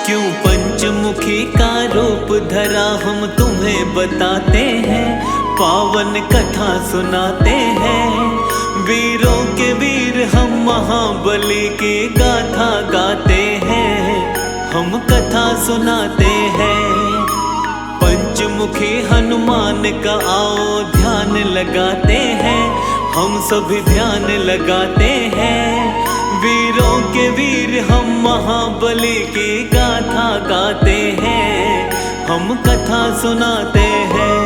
क्यों पंचमुखी का रूप धरा हम तुम्हें बताते हैं, पावन कथा सुनाते हैं। वीरों के वीर हम महाबली की गाथा गाते हैं, हम कथा सुनाते हैं। पंचमुखी हनुमान का आओ ध्यान लगाते हैं, हम सभी ध्यान लगाते हैं। वीरों के वीर हम महाबली की गाथा गाते हैं, हम कथा सुनाते हैं।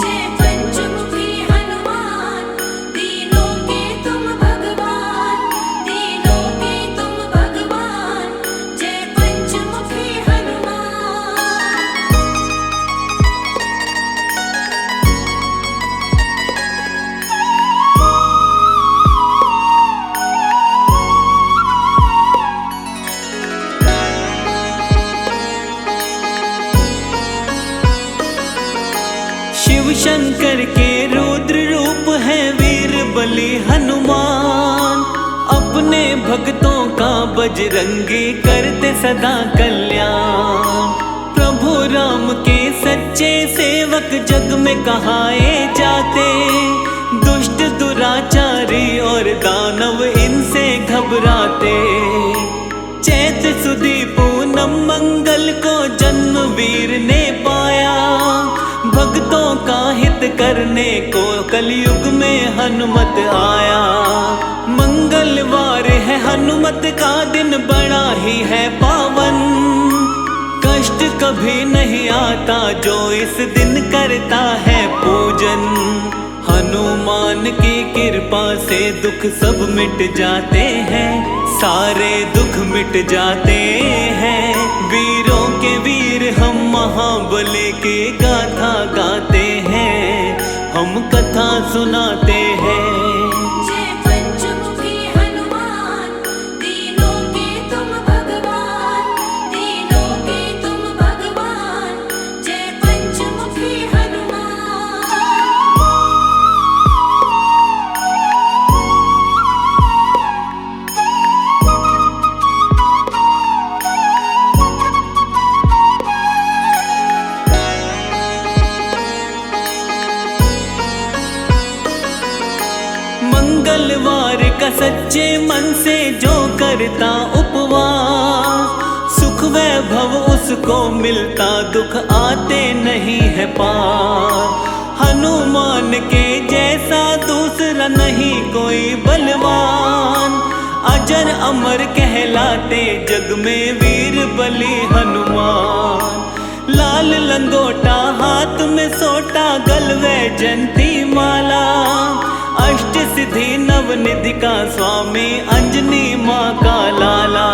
जय पंचमुखी हनुमान, दीनों के तुम भगवान, दीनों के तुम भगवान। जय पंचमुखी हनुमान। शिव शंकर के रुद्र रूप है वीर बलि हनुमान, अपने भक्तों का बजरंगी करते सदा कल्याण। प्रभु राम के सच्चे सेवक जग में कहाए जाते, दुष्ट दुराचारी और दानव इनसे घबराते। चैत सुदी पूनम मंगल को जन्म वीर ने पाया, भक्तों का हित करने को कलयुग में हनुमत आया। मंगलवार है हनुमत का दिन, बड़ा ही है पावन। कष्ट कभी नहीं आता जो इस दिन करता है पूजन। हनुमान की कृपा से दुख सब मिट जाते हैं, सारे दुख मिट जाते हैं। वीरों के वीर हम महाबली की गाथा गाते हैं, हम कथा सुनाते हैं। जय पंचमुखी हनुमान, दीनों के तुम भगवान, दीनों के तुम भगवान। जय पंचमुखी हनुमान। मंगलवार का सच्चे मन से जो करता उपवास, सुख वैभव उसको मिलता, दुख आते नहीं है पार। हनुमान के जैसा दूसरा नहीं कोई बलवान, अजर अमर कहलाते जग में वीर बलि हनुमान। लाल लंगोटा हाथ में सोटा, गलवे जंती माला, अष्ट सिद्धि नवनिधि का स्वामी, अंजनी माँ का लाला।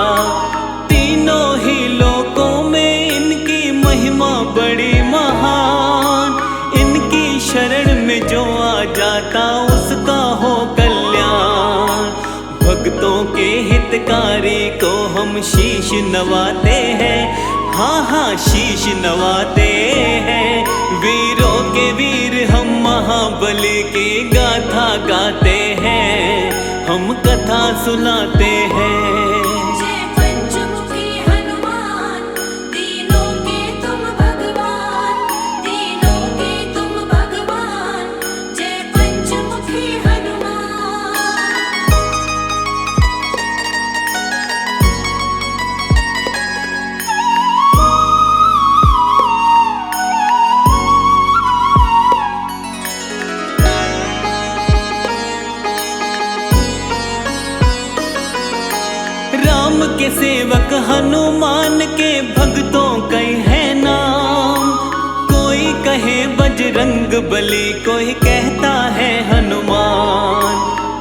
तीनों ही लोकों में इनकी महिमा बड़ी महान, इनकी शरण में जो आ जाता उसका हो कल्याण। भक्तों के हितकारी को हम शीश नवाते हैं, हाँ हाँ शीश नवाते हैं। वीरों के वीर हम महाबली की गाथा गाते हैं, हम कथा सुनाते हैं। जय पंचमुखी हनुमान, दीनों के तुम भगवान, दीनों के तुम भगवान। जय पंचमुखी हनुमान। राम के सेवक हनुमान के भक्तों कई है नाम, कोई कहे बजरंग बली, कोई कहता है हनुमान।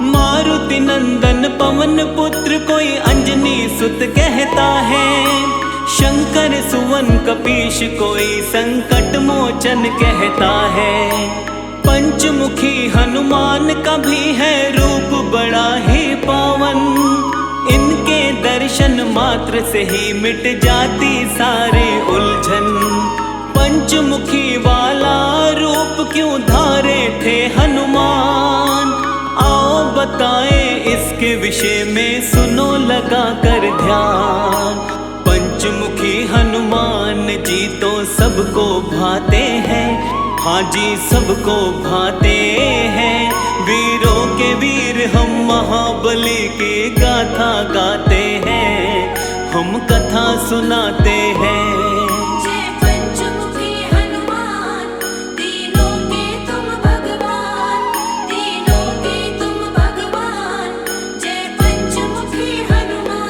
मारुति नंदन पवन पुत्र, कोई अंजनी सुत कहता है। शंकर सुवन कपीश, कोई संकट मोचन कहता है। पंचमुखी हनुमान का भी है रूप बड़ा ही पावन, इनके दर्शन मात्र से ही मिट जाती सारी उलझन। पंचमुखी वाला रूप क्यों धारे थे हनुमान, आओ बताएं उसके विषय में सुनो लगा कर ध्यान। पंचमुखी हनुमान जी तो सबको भाते हैं, हाँ जी सबको भाते हैं। वीरों के वीर हम महाबली की गाथा गाते हैं, हम कथा सुनाते हैं। जय पंचमुखी हनुमान, तीनों के तुम भगवान, तीनों के तुम भगवान। जय पंचमुखी हनुमान।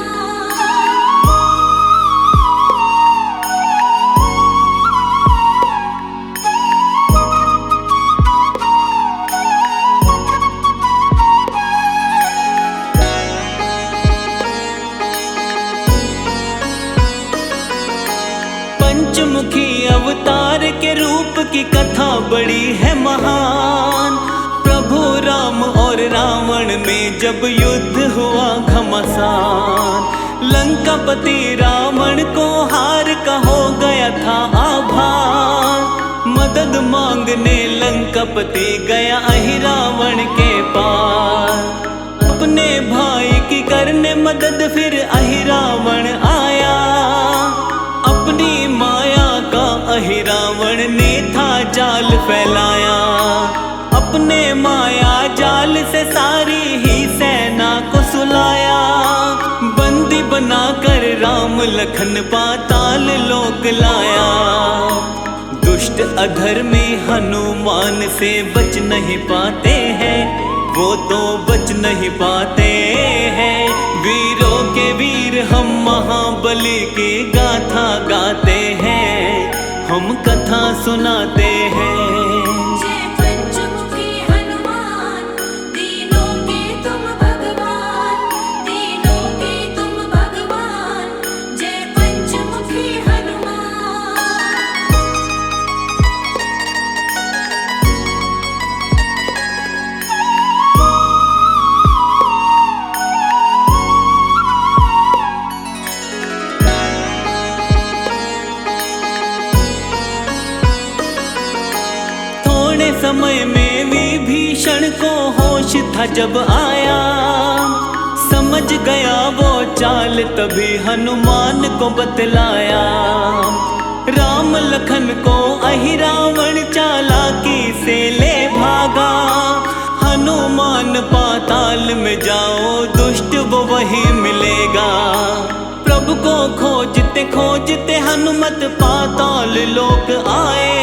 पंचमुखी अवतार के रूप की कथा बड़ी है महान। प्रभु राम और रावण में जब युद्ध हुआ घमासान, लंकापति रावण को हार का हो गया था आभार। मदद मांगने लंकापति गया अहिरावण के पास, अपने भाई की करने मदद फिर अहिरावण आया। अपनी माया का अहिरावण ने था जाल फैलाया, अपने माया जाल से सारी ही सेना को सुलाया। बंदी बनाकर राम लखन पाताल लोक लाया। दुष्ट अधर्मी हनुमान से बच नहीं पाते हैं, वो तो बच नहीं पाते हैं। वीरों के वीर हम महाबली की गाथा गाते हैं, हम कथा सुनाते हैं। जय पंचमुखी हनुमान, तीनों के तुम भगवान, तीनों के तुम भगवान। जय पंचमुखी हनुमान। थोड़े समय में विभीषण को होश था जब आया, समझ गया वो चाल तभी हनुमान को बतलाया। राम लखन को अहिरावण चालाकी से ले भागा। हनुमान पाताल में जाओ दुष्ट वो वही मिलेगा। प्रभु को खोजते खोजते हनुमत पाताल लोक आए।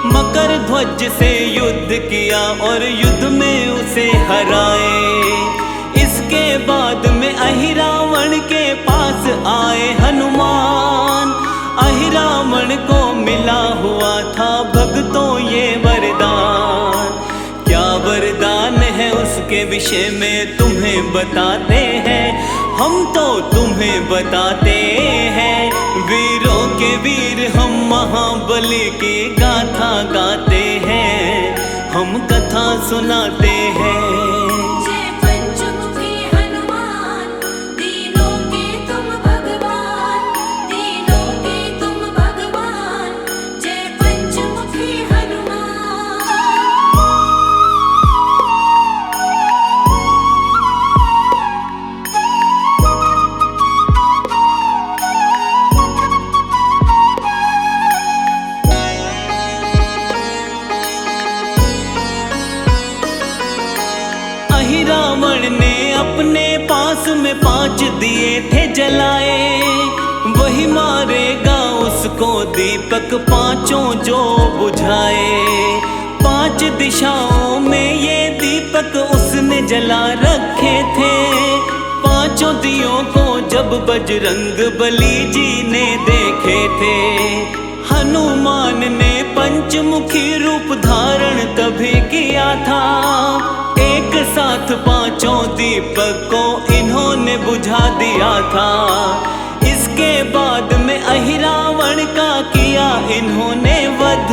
मकर ध्वज से युद्ध किया और युद्ध में उसे हराए। इसके बाद में अहिरावण के पास आए हनुमान। अहिरावण को मिला हुआ था भक्तों ये वरदान। क्या वरदान है उसके विषय में तुम्हें बताते हैं, हम तो तुम्हें बताते हैं। वीरों के वीर हम महाबली की गाथा गाते हैं, हम कथा सुनाते हैं। जय पंचमुखी हनुमान, तीनों के तुम भगवान, तीनों के तुम भगवान। जय पंचमुखी हनुमान। अहिरावण ने अपने पास में 5 दिए थे जलाए। वही मारेगा उसको दीपक पांचों जो बुझाए। 5 दिशाओं में ये दीपक उसने जला रखे थे। पांचों दियों को जब बजरंग बली जी ने देखे थे। हनुमान ने पंचमुखी रूप धारण तभी किया था। एक साथ 5 दीपक को इन्होंने बुझा दिया था। इसके बाद में अहिरावण का किया इन्होंने वध।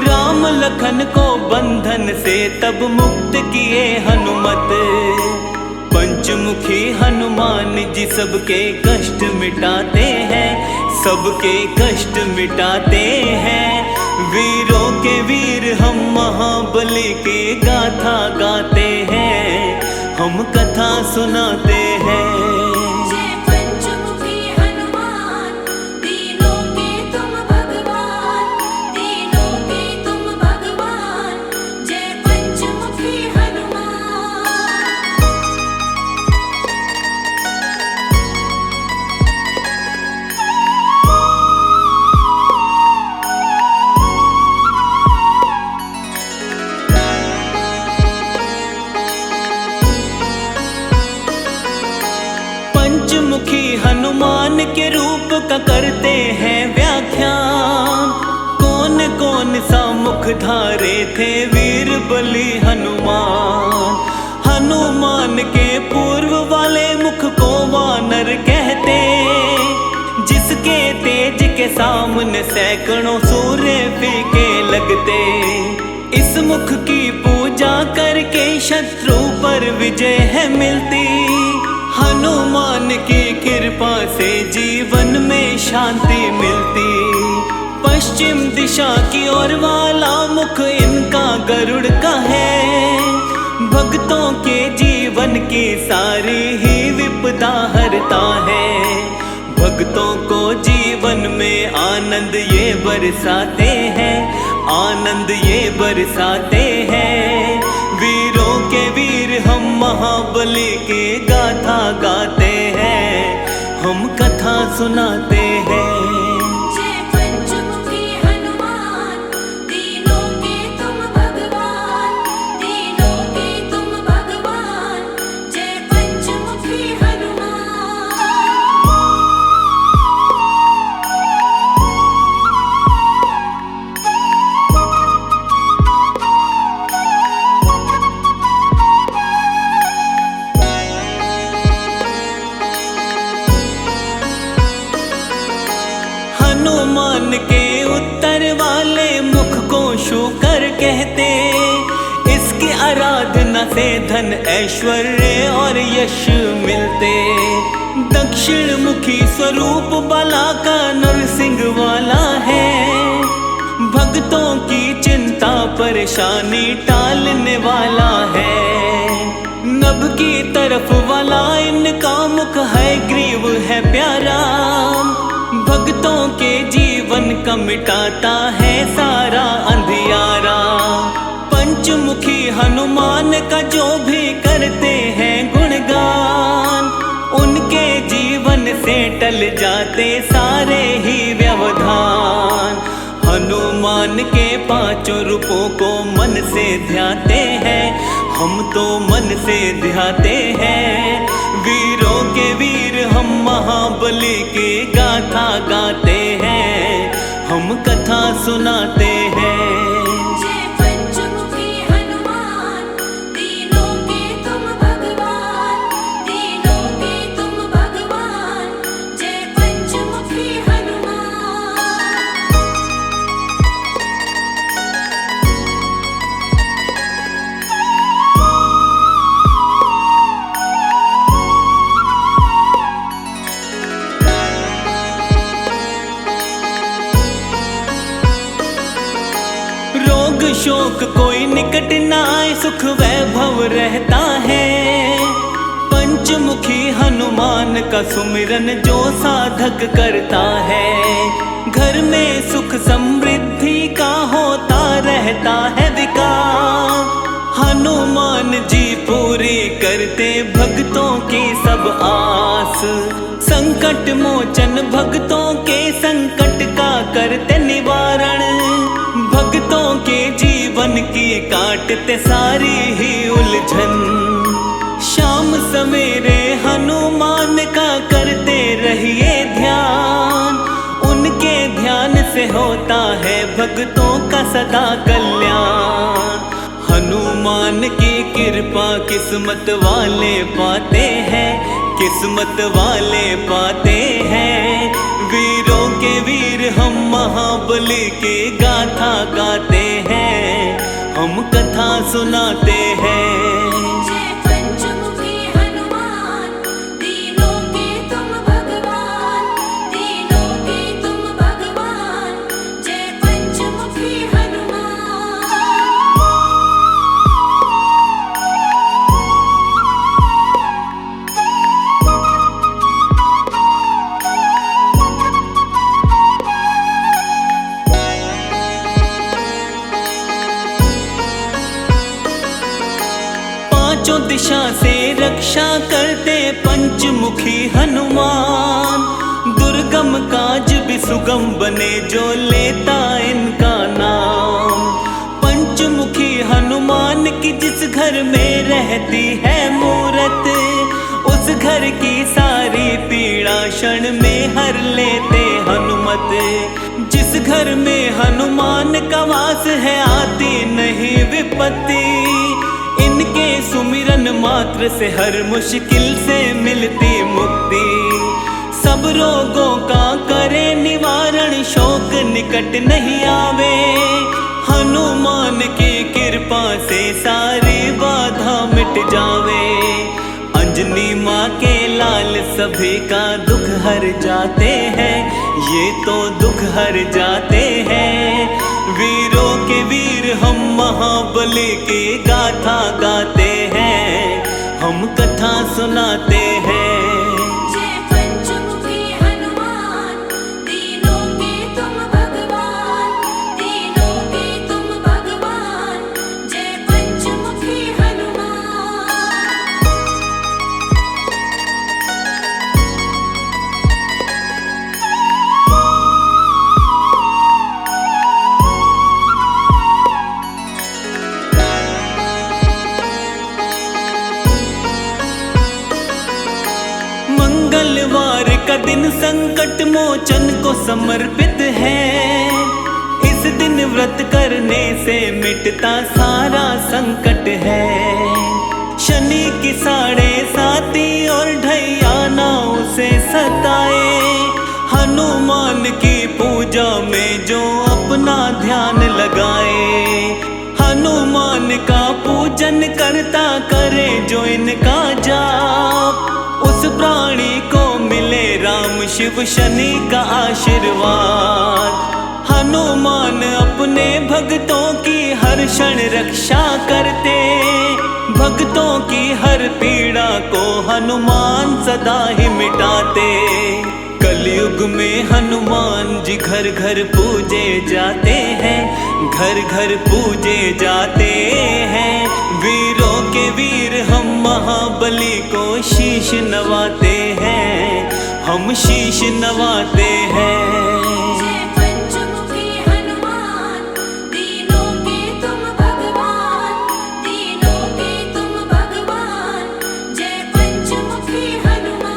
राम लखन को बंधन से तब मुक्त किए हनुमत। पंचमुखी हनुमान जी सबके कष्ट मिटाते हैं, सबके कष्ट मिटाते हैं। वीरों के वीर हम महाबली की गाथा गाते हैं, हम कथा सुनाते हैं। जय पंचमुखी हनुमान, दीनों के तुम भगवान, दीनों के तुम भगवान, जय पंचमुखी हनुमान। पंचमुखी हनुमान के रूप का करते हैं व्याख्यान। कौन कौन सा मुख धारे थे वीर बलि हनुमान। हनुमान के पूर्व वाले मुख को वानर कहते, जिसके तेज के सामने सैकड़ों सूर्य फीके लगते। इस मुख की पूजा करके शत्रु पर विजय है मिलती। हनुमान की कृपा से जीवन में शांति मिलती। पश्चिम दिशा की ओर वाला मुख इनका गरुड़ का है। भक्तों के जीवन की सारी ही विपदा हरता है। भक्तों को जीवन में आनंद ये बरसाते हैं, आनंद ये बरसाते हैं। वीरों के वीर हम महाबली की गाथा गाते हैं, हम कथा सुनाते हैं। जय पंचमुखी हनुमान, दीनों के तुम भगवान, दीनों के तुम भगवान, जय पंचमुखी हनुमान। हनुमान के उत्तर वाले मुख को शूकर कहते। इसकी आराधना से धन ऐश्वर्य और यश मिलते। दक्षिण मुखी स्वरूप बाला का नरसिंह वाला है। भक्तों की चिंता परेशानी टालने वाला है। नभ की तरफ वाला इनका मुख है, ग्रीव है प्यारा। भक्तों के जीवन का मिटाता है सारा अंधियारा। पंचमुखी हनुमान का जो भी करते हैं गुणगान, उनके जीवन से टल जाते सारे ही व्यवधान। हनुमान के पांचों रूपों को मन से ध्याते हैं, हम तो मन से ध्याते हैं। वीरों के वीर हम महाबली की गाथा गाते हैं, हम कथा सुनाते हैं। जय पंचमुखी हनुमान, दीनों के तुम भगवान, दीनों के तुम भगवान, जय पंचमुखी हनुमान। रोग शोक कोई निकट न आए, सुख वैभव रहता है। पंचमुखी हनुमान का सुमिरन जो साधक करता है, घर में सुख समृद्धि का होता रहता है विकास। हनुमान जी पूरी करते भक्तों की सब आस। संकट मोचन भक्तों के संकट का करते निवारण। भक्तों के जीवन की काटते सारी ही उलझन। शाम सवेरे हनुमान का करते रहिए ध्यान। उनके ध्यान से होता है भक्तों का सदा कल्याण। हनुमान की कृपा किस्मत वाले पाते हैं, किस्मत वाले पाते हैं। वीरों के वीर हम महाबली की गाथा गाते हैं, हम कथा सुनाते हैं। जय पंचमुखी हनुमान, दीनों के तुम भगवान, दीनों के तुम भगवान, जय पंचमुखी हनुमान। से रक्षा करते पंचमुखी हनुमान। दुर्गम काज भी सुगम बने जो लेता इनका नाम। पंचमुखी हनुमान की जिस घर में रहती है मूरत, उस घर की सारी पीड़ा क्षण में हर लेते हनुमत। जिस घर में हनुमान का वास है आती नहीं विपत्ति, इनके सुमिरन मात्र से हर मुश्किल से मिलती मुक्ति। सब रोगों का करे निवारण, शोक निकट नहीं आवे। हनुमान की कृपा से सारी बाधा मिट जावे। अंजनी माँ के लाल सभी का दुख हर जाते हैं, ये तो दुख हर जाते हैं। वीरों के वीर हम महाबली की गाथा गाते हैं, हम कथा सुनाते हैं। जय पंचमुखी हनुमान, तीनों के तुम भगवान, तीनों के तुम भगवान। जय पंचमुखी हनुमान। मंगलवार का दिन संकट मोचन को समर्पित है। इस दिन व्रत करने से मिटता सारा संकट है। शनि की 7.5 और ढैया ना उसे सताए। हनुमान की पूजा में जो अपना ध्यान लगाए, हनुमान का पूजन करता करे जो इनका जाप, उस प्राणी को मिले राम शिव शनि का आशीर्वाद। हनुमान अपने भक्तों की हर क्षण रक्षा करते, भक्तों की हर पीड़ा को हनुमान सदा ही मिटाते। कलयुग में हनुमान जी घर घर पूजे जाते हैं, घर घर पूजे जाते हैं। वीरों के वीर हम महाबली को शीश नवाते हैं, हम शीश नवाते हैं। जय पंचमुखी हनुमान, तीनों के तुम भगवान, तीनों के तुम भगवान। जय पंचमुखी हनुमान।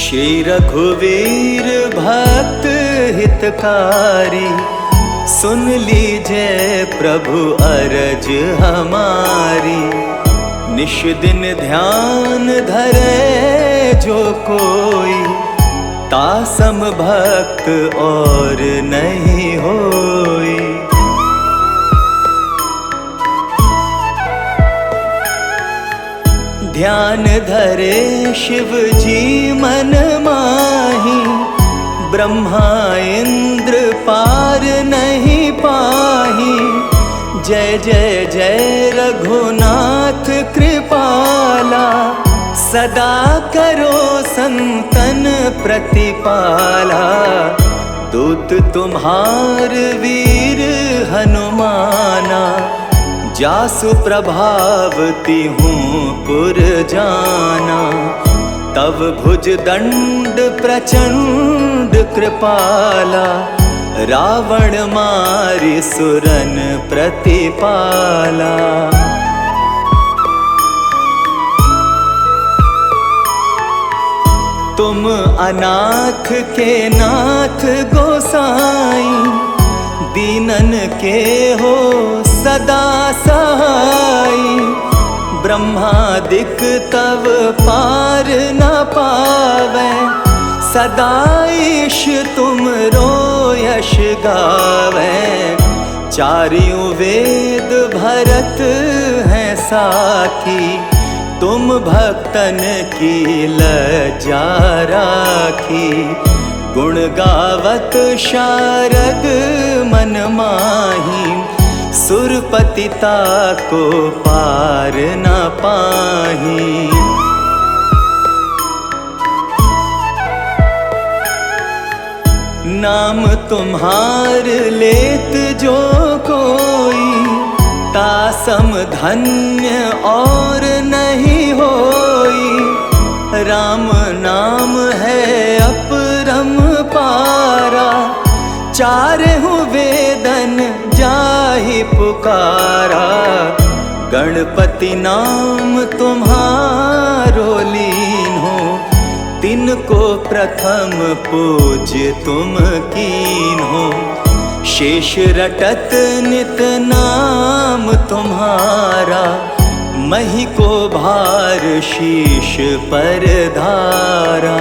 श्री रघुवीर भक्त हितकारी, सुन लीजिए प्रभु अरज हमारी। निश दिन ध्यान धरे जो कोई, तासम भक्त और नहीं होई। ध्यान धरे शिव जी मन माही, ब्रह्मा इंद्र पार नहीं पाही। जय जय जय रघुनाथ कृपाला, सदा करो संतन प्रतिपाला। दूत तुम्हार वीर हनुमाना, जासु प्रभावती हूँ पुर जाना। तव भुज दंड प्रचंड कृपाला, रावण मारि सुरन प्रतिपाला। तुम अनाथ के नाथ गोसाई, दीनन के हो सदा सहाई। ब्रह्मादिक तव पार न पावै, सदा ईश तुम रो यश गावै। चारियों वेद भरत हैं साखी, तुम भक्तन की लज्जा राखी। गुण गावत शारद मन माही, सुरपतिता को पार न पाही। नाम तुम्हार लेत जो कोई, तासम धन्य और नहीं होई। राम नाम है अपरम पारा, चारहु वेदन जाहि पुकारा। गणपति नाम तुम्हारो लीन हो, तिनको प्रथम पूज्य तुम कीन हो। शेष रटत नित नाम तुम्हारा, मही को भार शीश पर धारा।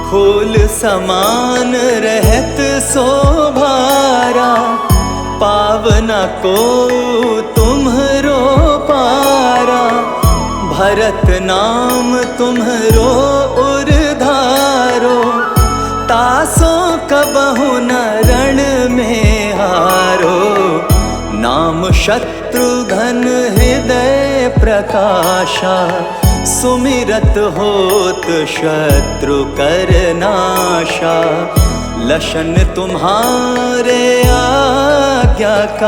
फूल समान रहत शोभारा, पावना को तुम्हरो पारा। भरत नाम तुम्हरो उरधारो, तासो कबहु न रण में हारो। नाम शत्रुघ्न हृदय प्रकाशा, सुमिरत होत शत्रु कर नाशा। लशन तुम्हारे आज्ञाकारी,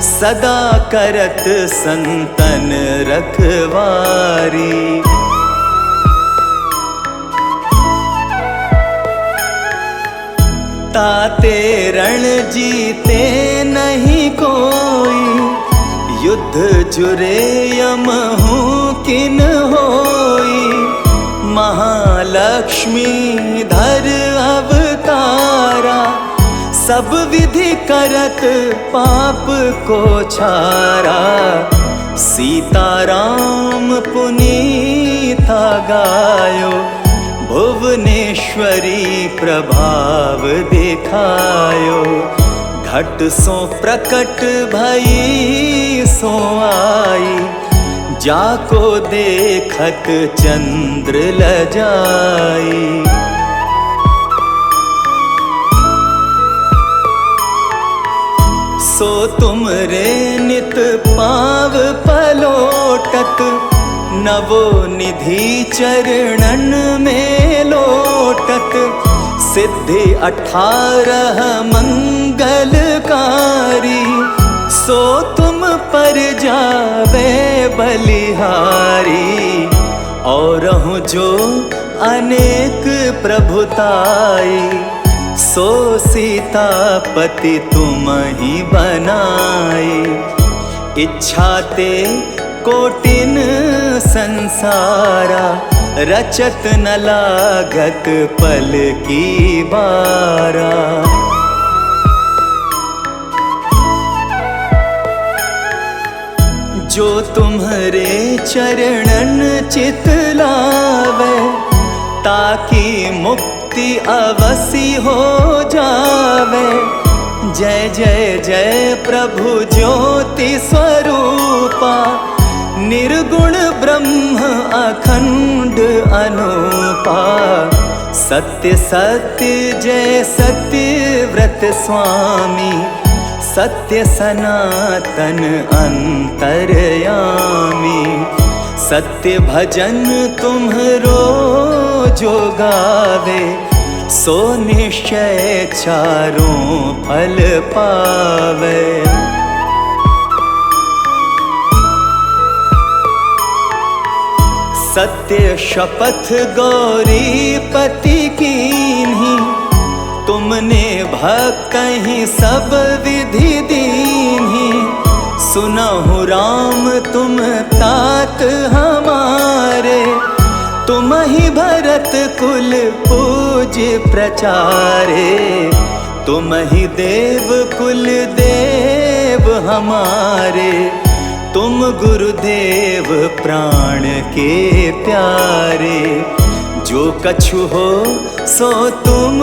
सदा करत संतन रखवारी। ताते रण जीते नहीं कोई, युद्ध जुरे यमहु किन होई। महालक्ष्मी धर अवतारा, सब विधि करत पाप को छारा। सीताराम पुनीता गायो, भुवनेश्वरी प्रभाव दिखायो। घट सो प्रकट भई सो आई, जाको देखत चंद्र लजाई। सो तुम रे नित पाव पलोटत, नवो निधि चरणन में लोटत। सिद्धि 18 मंगलकारी, सो तुम पर जावे बलिहारी। और जो अनेक प्रभुताई, सो सीतापति तुम ही बनाई। इच्छा ते कोटिन संसारा, रचत न लागत पल की बारा। जो तुम्हारे चरणन चित लावे, ताकि मुक्ति अवसी हो जावे। जय जय जय प्रभु ज्योति स्वरूपा, निर्गुण ब्रह्म अखंड अनूपा। सत्य सत्य जय सत्य व्रत स्वामी, सत्य सनातन अंतर्यामी। सत्य भजन तुम्हरो जो गावे, सो निश्चय चारों फल पावे। सत्य शपथ गौरीपति कीन्ही, तुमने भक्तहि सब विधि दीन्ही। सुनहु राम तुम तात हमारे, तुम ही भरत कुल पूज्य प्रचारे। तुम ही देव कुल देव हमारे, तुम गुरुदेव प्राण के प्यारे। जो कछु हो सो तुम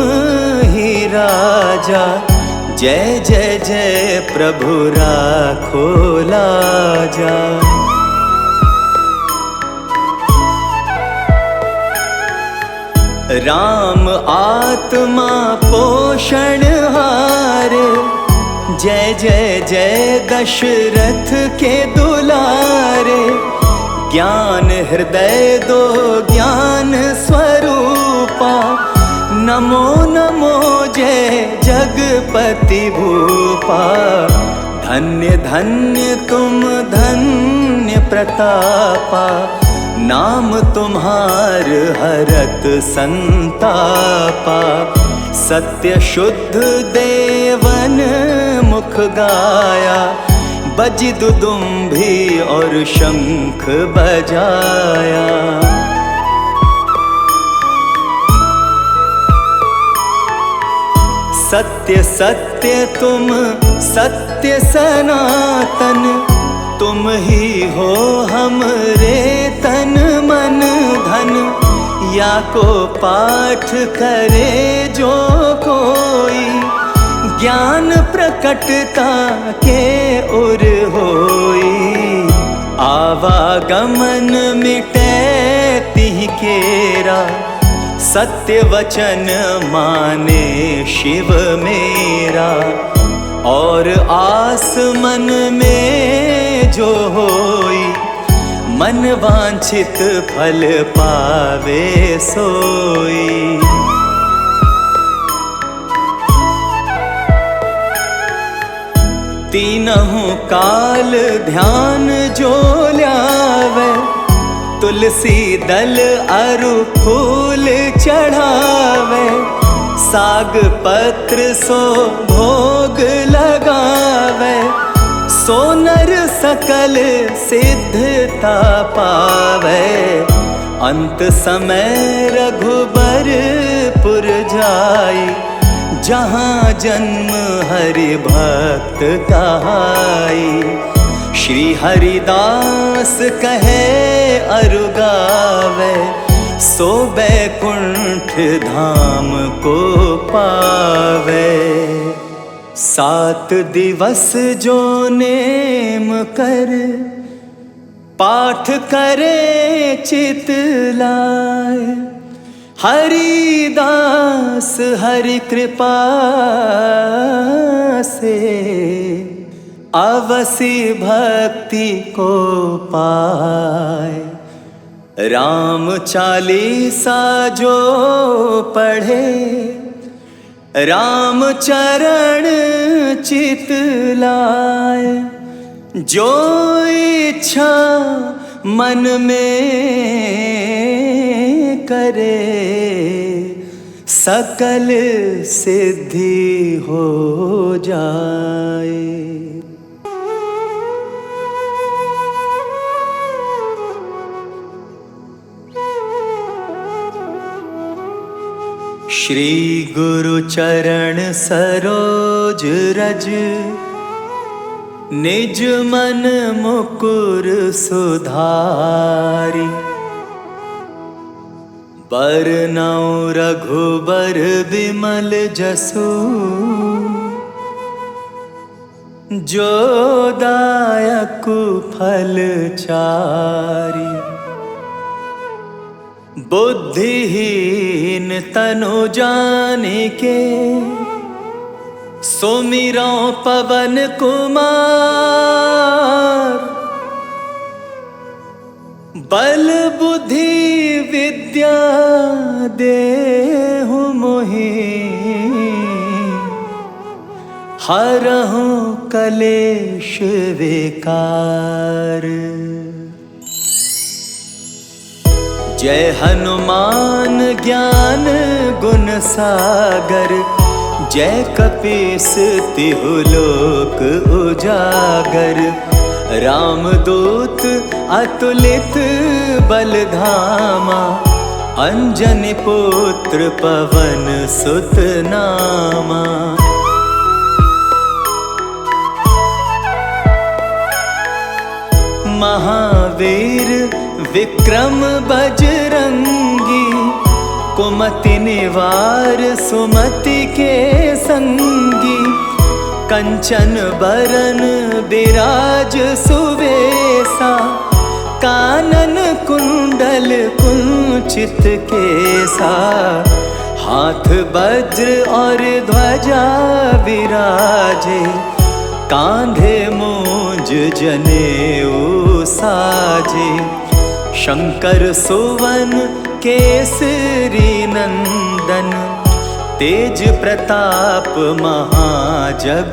ही राजा, जय जय जय प्रभु राखो लाजा। राम आत्मा पोषणहार, जय जय जय दशरथ के दुलारे। ज्ञान हृदय दो ज्ञान स्वरूपा, नमो नमो जय जगपति भूपा। धन्य धन्य तुम धन्य प्रतापा, नाम तुम्हार हरत संतापा। सत्य शुद्ध देवन मुख गाया, बजी दुदुम्भी और शंख बजाया। सत्य सत्य तुम सत्य सनातन, तुम ही हो हमरे तन मन धन। या को पाठ करे जो कोई, ज्ञान प्रकटता के उर होई। आवागमन मिटे तिहि केरा, सत्य वचन माने शिव मेरा। और आस मन में जो होई, मन वांछित फल पावे सोई। तीनों काल ध्यान जो ल्यावे, तुलसी दल अरु फूल चढ़ावे। साग पत्र सो भोग लगावे, सोनर सकल सिद्धता पावे। अंत समय रघुबरपुर जाई, जहाँ जन्म हरि भक्त कहाई। श्री हरिदास कहे अरु गावे, सो बैकुंठ धाम को पावे। 7 दिवस जो नेम कर, पाठ करे चित लाए। हरिदास हरि कृपा से, अवसी भक्ति को पाए। राम चालीसा जो पढ़े, राम चरण चित लाए। जो इच्छा मन में करे, सकल सिद्धि हो जाए। श्री गुरु चरण सरोज रज, निज मन मुकुर सुधारी। बरनउँ रघुबर विमल जसु, जो दायक फल चारी। बुद्धिहीन तनु जानिके, सुमिरौ पवन कुमार। बल बुद्धि विद्या देहु मोहि, हरहु कलेश विकार। जय हनुमान ज्ञान गुण सागर, जय कपीस तिहु लोक उजागर। रामदूत अतुलित बल धामा, अंजनी पुत्र पवन सुत नामा। महावीर विक्रम बजरंगी, कुमति निवार सुमति के संगी। कंचन बरन बिराज सुवेसा, कानन कुंडल कुंचित केसा, हाथ वज्र और ध्वजा विराजे, कांधे मूंज जनेऊ साजे। शंकर सुवन केसरी नंदन, तेज प्रताप महाजगबंदन।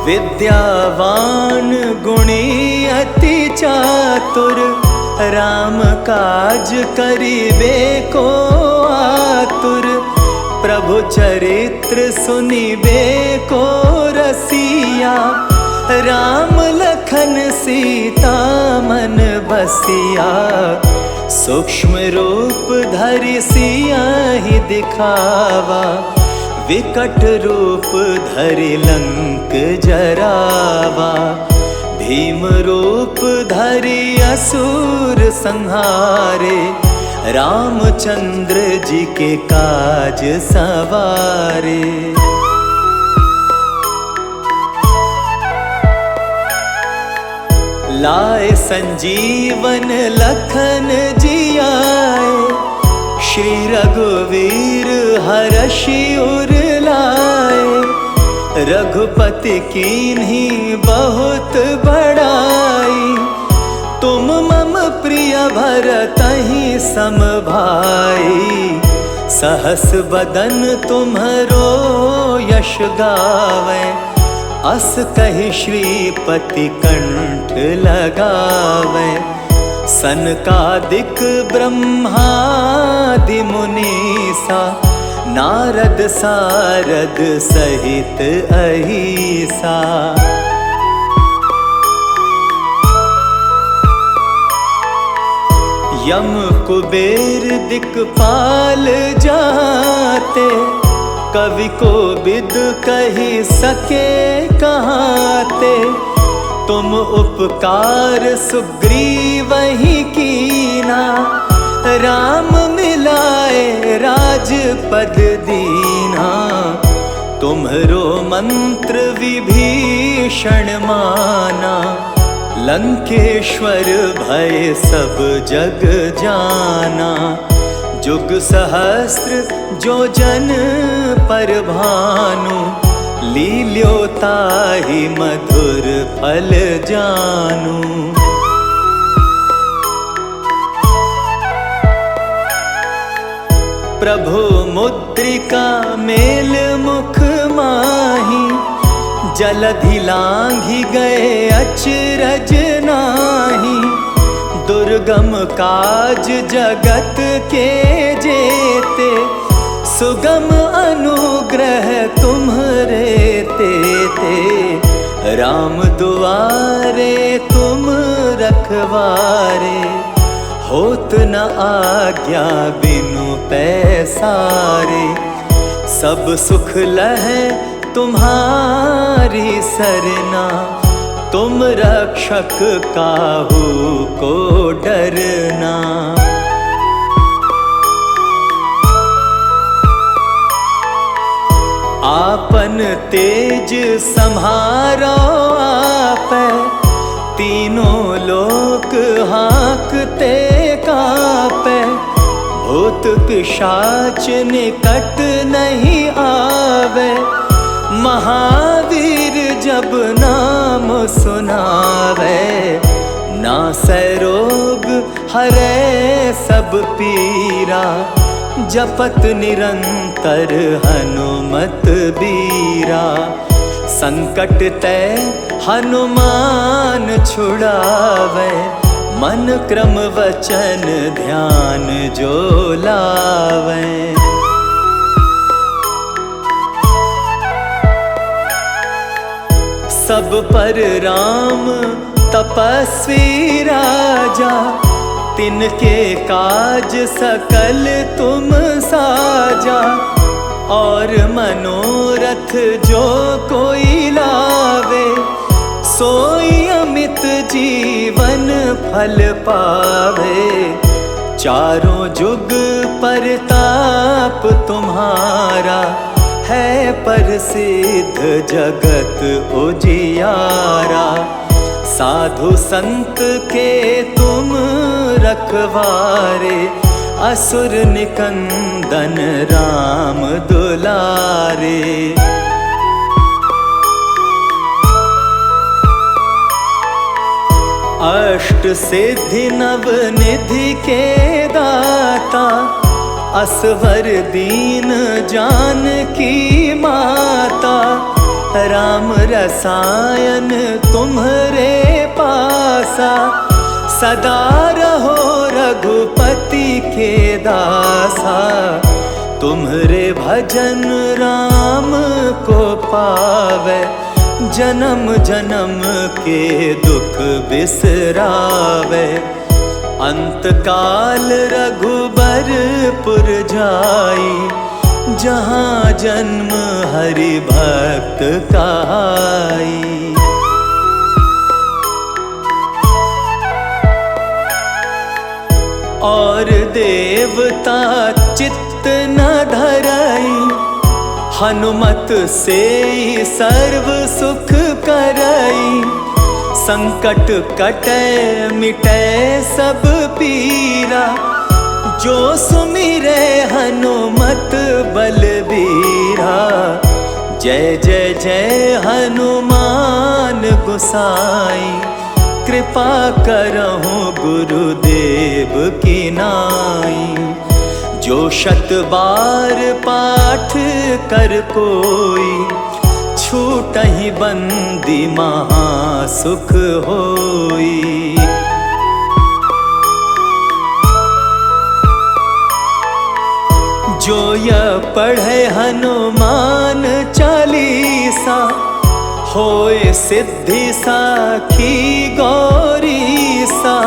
विद्यावान गुणी अति चातुर, राम काज करिबे को आतुर। प्रभु चरित्र सुनिबे को रसिया, राम लखन सीता मन बसिया। सूक्ष्म रूप धरि सियाहि दिखावा, विकट रूप धरि लंक जरावा। भीम रूप धरि असुर संहारे, रामचंद्र जी के काज सवारे। लाए संजीवन लखन जियाए, श्री रघुवीर हरषि उर लाए। रघुपति कीन्ही बहुत बड़ाई, तुम मम प्रिय भरतहि सम भाई। सहस बदन तुम्हरो यश गावै, अस कहि श्रीपति कंठ लगावै। सनकादिक ब्रह्मादि मुनीसा, नारद सारद सहित अहिसा। यम कुबेर दिक्पाल जाते, कवि को बिद कही सके कहाते। तुम उपकार सुग्रीवहि कीना, राम मिलाए राजपद दीना। तुम्हरो मंत्र विभीषण माना, लंकेश्वर भय सब जग जाना। जुग सहस्त्र जो जन पर भानु, लील्यो ताहि मधुर फल जानू। प्रभु मुद्रिका मेल मुख माही, जलधि लांघि गए अचरज नाही। दुर्गम काज जगत के जेते, सुगम अनुग्रह तुम्हरे तेते। राम दुआरे तुम रखवारे, होत न आज्ञा बिनु पैसारे। सब सुख लहै तुम्हारी सरना, तुम रक्षक काहू को डरना। आपन तेज सम्हारो आपै, तीनों लोक हाँकते कापै। भूत पिशाच निकट नहीं आवे, महावीर जब नाम सुनावे। नासै रोग हरै सब पीरा, जपत निरंतर हनुमत बीरा। संकट ते हनुमान छुड़ावे, मन क्रम वचन ध्यान जो लावे। सब पर राम तपस्वी राजा, तिनके काज सकल तुम साजा। और मनोरथ जो कोई लावे, सोई अमित जीवन फल पावे। चारों जुग परताप तुम्हारा, है प्रसिद्ध जगत उजियारा। साधु संत के तुम रखवारे, असुर निकंदन राम दुलारे। अष्ट सिद्धि नव निधि के दाता, असवर दीन जानकी माता। राम रसायन तुम्हरे पासा, सदा रहो रघुपति के दासा। तुम्हरे भजन राम को पावे, जन्म जन्म के दुख बिसरावे। अंत काल रघुबरपुर जाई, जहाँ जन्म हरि भक्त कहाई। और देवता चित्त न धरई, हनुमत से सर्व सुख करई। संकट कटे मिटे सब पीरा, जो सुमिरे हनुमत बलबीरा। जय जय जय हनुमान गोसाई, कृपा करहु गुरुदेव की नाई। जो शत बार पाठ कर कोई, छूटहि बंदी महासुख होई। जो यह पढ़े हनुमान चालीसा, होए सिद्धि साखी गौरीसा।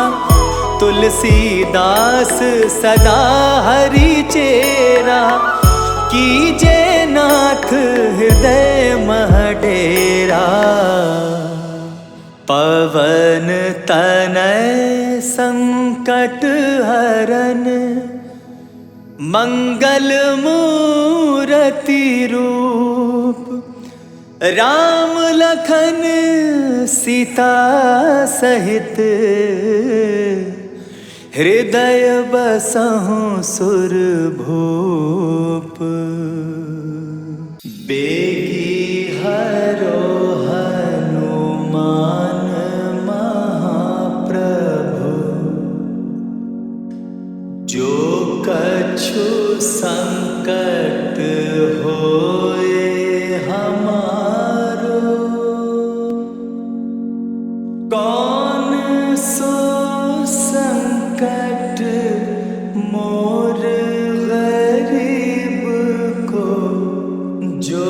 तुलसीदास सदा हरि चेरा, कीजे नाथ हृदय मह डेरा। पवन तनय संकट हरन, मंगल मूरति रूप। राम लखन सीता सहित, हृदय बसहु सुरभूप। बेगी हरो हनुमान महाप्रभु, जो कछु संकट होए हमारो। कौन सो संकट मोर गरीब को, जो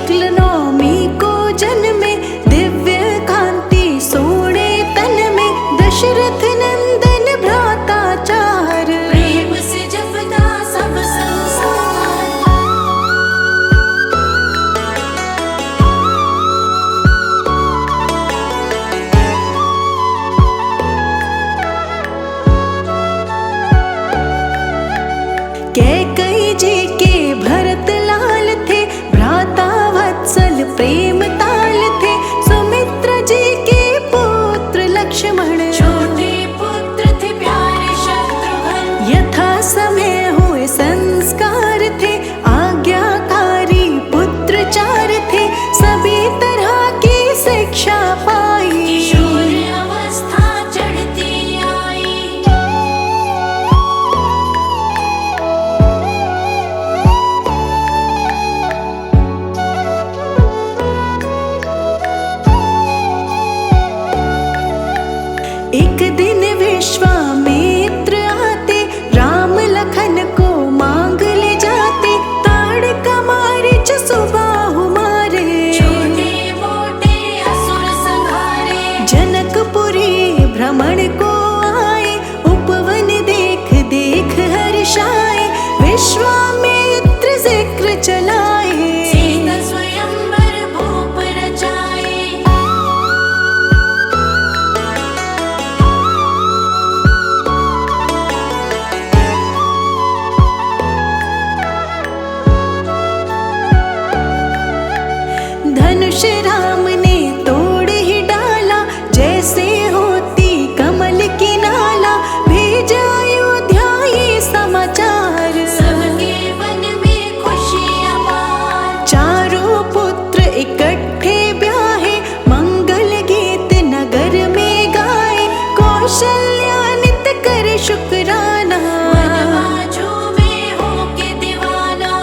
शुक्ल नवमी को जन्मे, दिव्य कांति सोने तन में, दशरथ नंदन भ्राता चार, प्रेम से जपता सब संसार। कैकेयी जी के भरत लाल थे, भ्राता वत्सल प्रेम ताल थे। सुमित्रा जी के पुत्र लक्ष्मण, छोटे पुत्र थे प्यारे शत्रुघ्न। यथा समय हुए संस्कार थे, आज्ञाकारी पुत्र चार थे। सभी तरह की शिक्षा पाई, किशोर अवस्था चढ़ती आई। एक दिन विश्वामित्र आते, राम लखन को मांग ले जाते। ताड़का मारीच सुबाहु मारे, छोटे मोटे असुर संहारे। जनकपुरी भ्रमण को आए, उपवन देख देख हर्षाए। विश्वामित्र जिक्र चलाए, सीता स्वयंवर भूप रचाए। धनुष राम ने तोड़ ही डाला, जैसे होती कमल की नाला। भेजा अयोध्या ये समाचार, सबके मन में खुशी अपार। चारों पुत्र इकट्ठे ब्याहे, मंगल गीत नगर में गाए। कौशल्या नित करे शुक्राना, मनवाजू में होके दीवाना।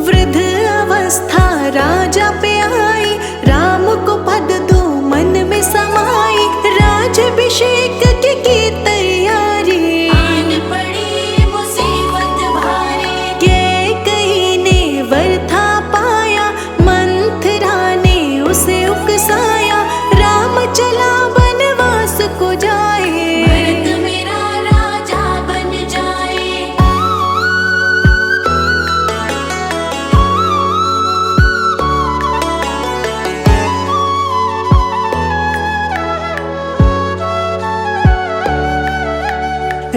वृद्ध अवस्था राजा पे आई, राम को पद दो मन में समाई। राजाभिषेक की तैयारी, आन पड़ी मुसीबत भारी। कैकेयी ने वर था पाया, मंथरा ने उसे उकसाया। राम चला वनवास को जाए, भरत मेरा राजा बन जाए।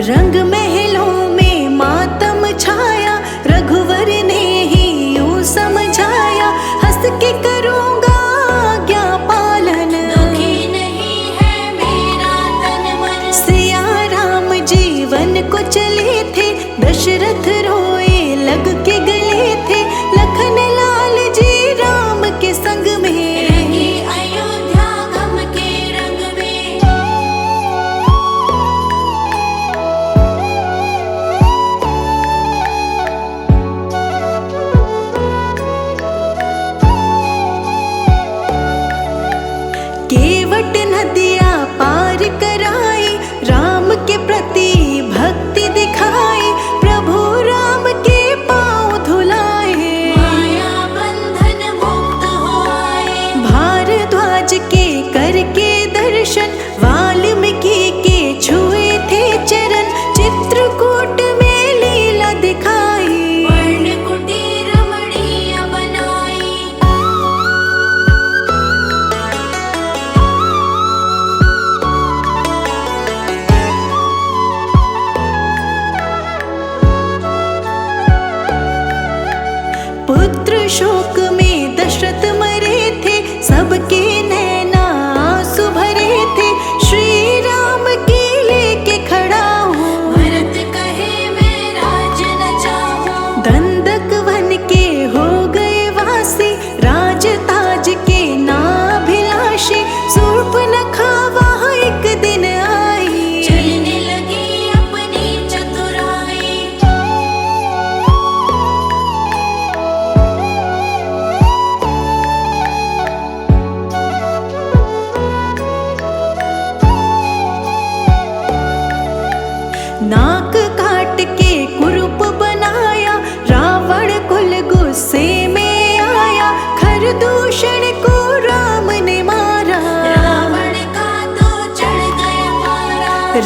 रंग महलों में मातम छाया, रघुवर ने ही यूं समझाया। हंस के करूँगा आज्ञा पालन, दुखी नहीं है मेरा तन मन। सिया राम जीवन को चले थे, दशरथ रोए लग के गले थे। लखन लाल जी राम के संग में, रंगी अयोध्या गम के रंग में। केवट नदियाँ पार कराई, राम के प्रति भक्ति दिखाई। प्रभु राम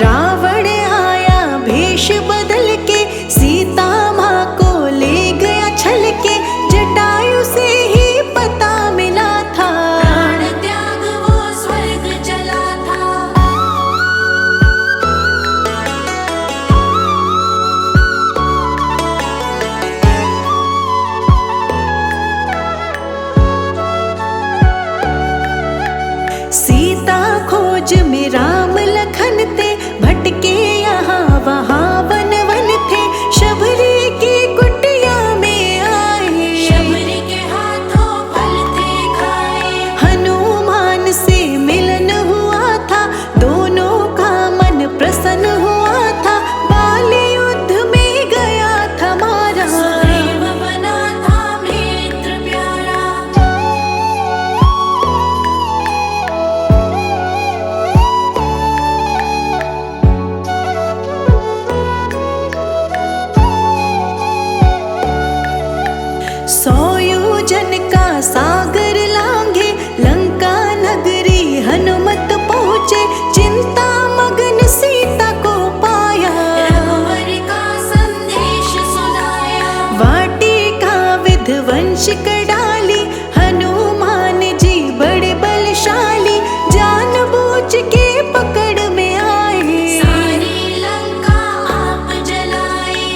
रावण आया भेष बदल के, सीता माँ को ले गया छल के, जटायु से ही पता मिला था, प्राण त्याग वो स्वर्ग चला था। सीता खोज में राम लखन थे, भटके यहाँ वहाँ वन वन थे, शबरी की कुटिया में आए, शबरी के हाथों फल थे खाए, हनुमान से मिलन हुआ था, दोनों का मन प्रसन्न हुआ था, बाल युद्ध में गया था मारा, सुग्रीव बना था मित्र प्यारा। सौ योजन का सागर लांघे, लंका नगरी हनुमत पहुँचे, चिंता मगन सीता को पाया, रघुवर का संदेश सुनाया, वाटिका विध्वंस कर डाली, हनुमान जी बड़े बलशाली, जानबूझ के पकड़ में आए, सारी लंका आप जलाए।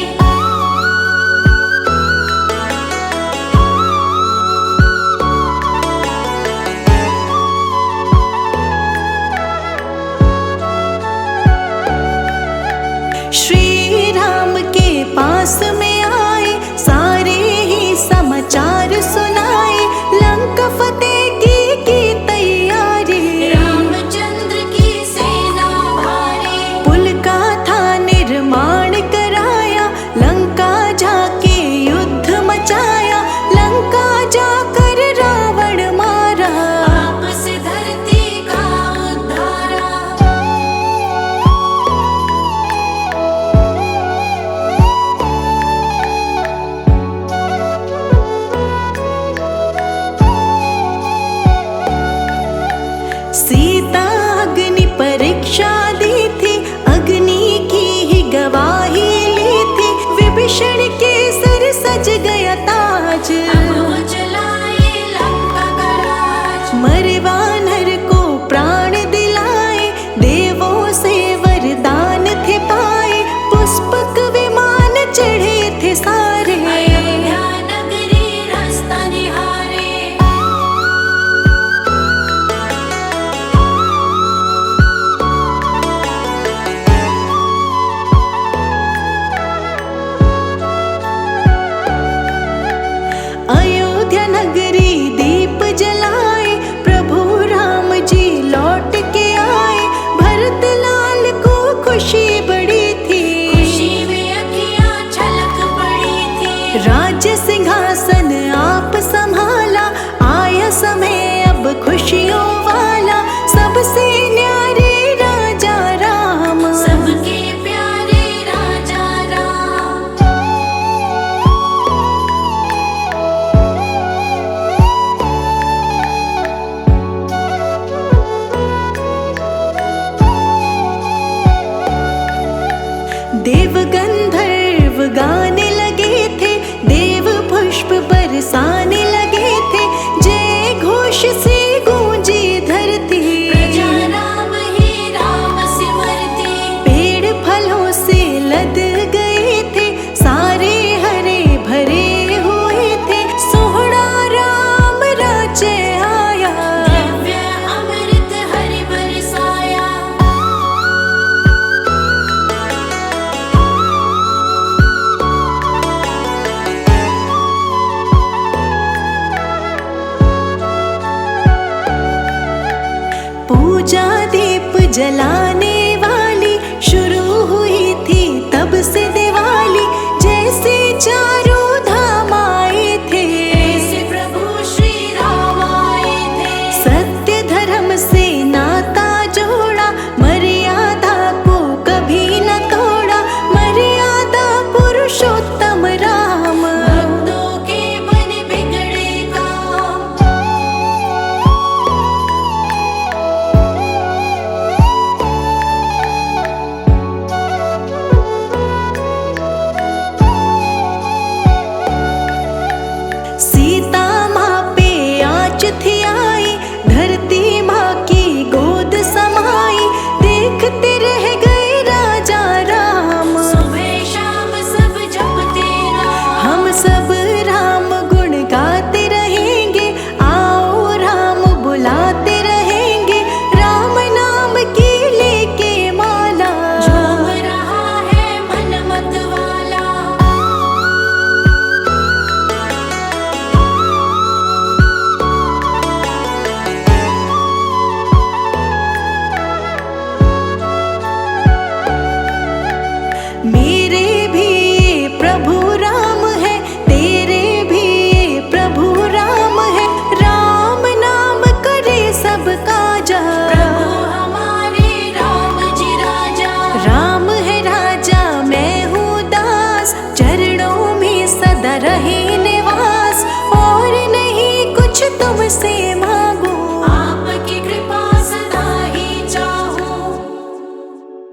श्री राम के पास में आए, सारे ही समाचार सुनाए, लंका फतेह की तैयारी, रामचंद्र की सेना भारी, पुल का था निर्माण कराया, लंका जाके युद्ध मचाया, लंका जाकर रावण मारा, आपस धरती का उद्धारा। सीता अग्नि परीक्षा दी थी, अग्नि की ही गवाही ली थी, विभीषण के सर सज गया ताज, अब वो चलाए लंका का राज, मरे वानर को प्राण दिलाए, देवों से वरदान थे पाए, पुष्पक विमान चढ़े थे सारे, अयोध्या नगरी रास्ता निहारे। अयोध्या नगरी दीप जलाए, प्रभु राम जी लौट के आए, भरत लाल को खुशी बड़ी थी, खुशी में अखियाँ छलक पड़ी थी, राज्य सिंहासन आप संभाला, आया समय अब खुशियों वाला, सबसे न्यारे राजा राम, सबके प्यारे राजा राम। देव गंधर्व गाने लगे थे, देव पुष्प बरसाने लगे थे, जय घोष से गूंजी धरती, प्रजा राम ही राम सिमरती, पेड़ फलों से लद गए थे, सारे हरे भरे हुए थे, सोहरा राम राज्य आया, दिव्य अमृत हरि बरसाया। पूजा दीप जला